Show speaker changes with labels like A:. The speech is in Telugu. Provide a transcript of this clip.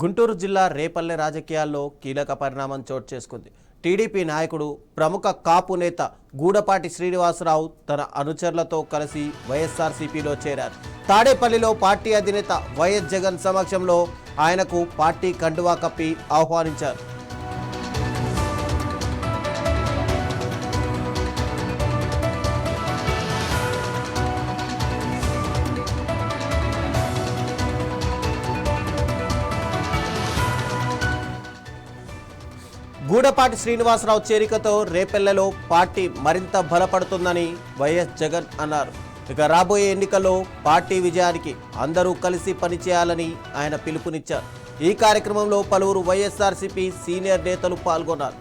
A: గుంటూరు జిల్లా రేపల్లె రాజకీయాల్లో కీలక పరిణామం చోటు చేసుకుంది. టీడీపీ నాయకుడు ప్రముఖ కాపు నేత గూడపాటి శ్రీనివాసరావు తన అనుచరులతో కలిసి వైఎస్ఆర్సీపీలో చేరారు. తాడేపల్లిలో పార్టీ అధినేత వైఎస్ జగన్ సమక్షంలో ఆయనకు పార్టీ కండువా కప్పి ఆహ్వానించారు. గూడపాటి శ్రీనివాసరావు చేరికతో రేపల్లెలో పార్టీ మరింత బలపడుతుందని వైఎస్ జగన్ అన్నారు. ఇక రాబోయే ఎన్నికల్లో పార్టీ విజయానికి అందరూ కలిసి పనిచేయాలని ఆయన పిలుపునిచ్చారు. ఈ కార్యక్రమంలో పలువురు వైఎస్ఆర్సీపీ సీనియర్ నేతలు పాల్గొన్నారు.